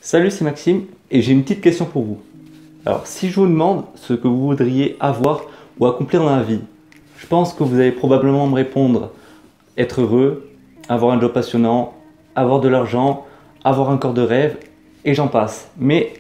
Salut, c'est Maxime et j'ai une petite question pour vous. Alors, si je vous demande ce que vous voudriez avoir ou accomplir dans la vie, je pense que vous allez probablement me répondre être heureux, avoir un job passionnant, avoir de l'argent, avoir un corps de rêve et j'en passe. Mais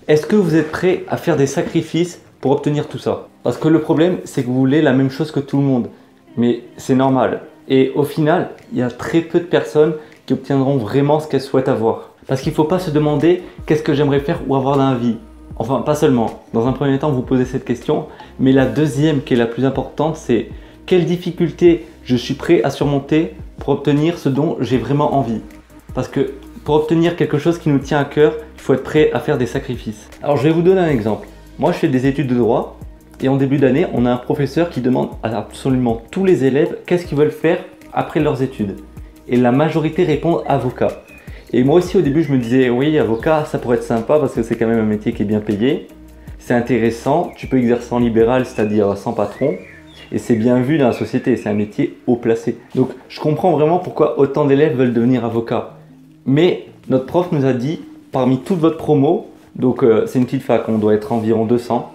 est-ce que vous êtes prêt à faire des sacrifices pour obtenir tout ça? Parce que le problème, c'est que vous voulez la même chose que tout le monde. Mais c'est normal. Et au final, il y a très peu de personnes qui obtiendront vraiment ce qu'elles souhaitent avoir. Parce qu'il ne faut pas se demander qu'est-ce que j'aimerais faire ou avoir dans la vie. Enfin, pas seulement. Dans un premier temps, vous posez cette question. Mais la deuxième, qui est la plus importante, c'est quelles difficultés je suis prêt à surmonter pour obtenir ce dont j'ai vraiment envie. Parce que pour obtenir quelque chose qui nous tient à cœur, il faut être prêt à faire des sacrifices. Alors, je vais vous donner un exemple. Moi, je fais des études de droit. Et en début d'année, on a un professeur qui demande à absolument tous les élèves qu'est-ce qu'ils veulent faire après leurs études. Et la majorité répond avocat. Et moi aussi au début je me disais oui, avocat ça pourrait être sympa parce que c'est quand même un métier qui est bien payé. C'est intéressant, tu peux exercer en libéral, c'est-à-dire sans patron. Et c'est bien vu dans la société, c'est un métier haut placé. Donc je comprends vraiment pourquoi autant d'élèves veulent devenir avocat. Mais notre prof nous a dit, parmi toute votre promo, donc c'est une petite fac, on doit être environ 200,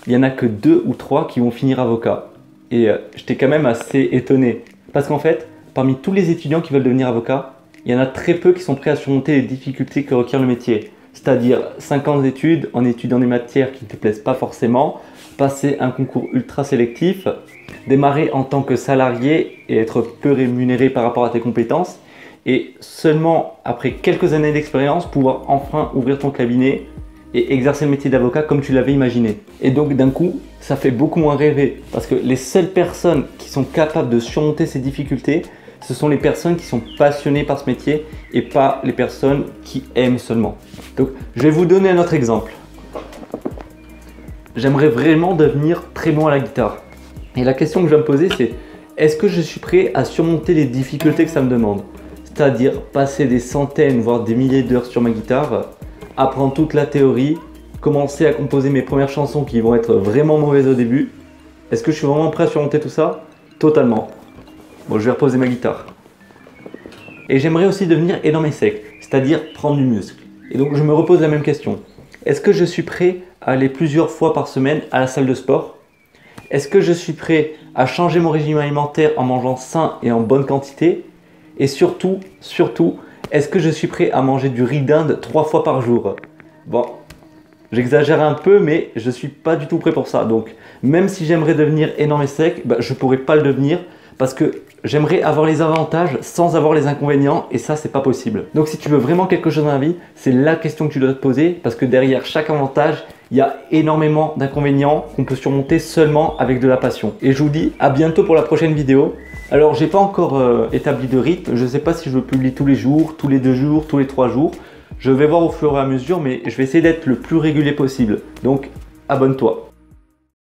il n'y en a que 2 ou 3 qui vont finir avocat. Et j'étais quand même assez étonné. Parce qu'en fait, parmi tous les étudiants qui veulent devenir avocat, il y en a très peu qui sont prêts à surmonter les difficultés que requiert le métier. C'est-à-dire 5 ans d'études en étudiant des matières qui ne te plaisent pas forcément, passer un concours ultra sélectif, démarrer en tant que salarié et être peu rémunéré par rapport à tes compétences, et seulement après quelques années d'expérience pouvoir enfin ouvrir ton cabinet et exercer le métier d'avocat comme tu l'avais imaginé. Et donc d'un coup, ça fait beaucoup moins rêver parce que les seules personnes qui sont capables de surmonter ces difficultés, ce sont les personnes qui sont passionnées par ce métier et pas les personnes qui aiment seulement. Donc je vais vous donner un autre exemple. J'aimerais vraiment devenir très bon à la guitare. Et la question que je vais me poser c'est, est-ce que je suis prêt à surmonter les difficultés que ça me demande? C'est-à-dire passer des centaines voire des milliers d'heures sur ma guitare, apprendre toute la théorie, commencer à composer mes premières chansons qui vont être vraiment mauvaises au début. Est-ce que je suis vraiment prêt à surmonter tout ça? Totalement. Bon, je vais reposer ma guitare. Et j'aimerais aussi devenir énorme et sec, c'est-à-dire prendre du muscle. Et donc je me repose la même question. Est-ce que je suis prêt à aller plusieurs fois par semaine à la salle de sport? Est-ce que je suis prêt à changer mon régime alimentaire en mangeant sain et en bonne quantité? Et surtout, est-ce que je suis prêt à manger du riz d'Inde 3 fois par jour? Bon, j'exagère un peu, mais je ne suis pas du tout prêt pour ça. Donc, même si j'aimerais devenir énorme et sec, je ne pourrais pas le devenir parce que j'aimerais avoir les avantages sans avoir les inconvénients et ça, c'est pas possible. Donc, si tu veux vraiment quelque chose dans la vie, c'est la question que tu dois te poser parce que derrière chaque avantage, il y a énormément d'inconvénients qu'on peut surmonter seulement avec de la passion. Et je vous dis à bientôt pour la prochaine vidéo. Alors, j'ai pas encore établi de rythme. Je ne sais pas si je veux publier tous les jours, tous les 2 jours, tous les 3 jours. Je vais voir au fur et à mesure, mais je vais essayer d'être le plus régulier possible. Donc, abonne-toi.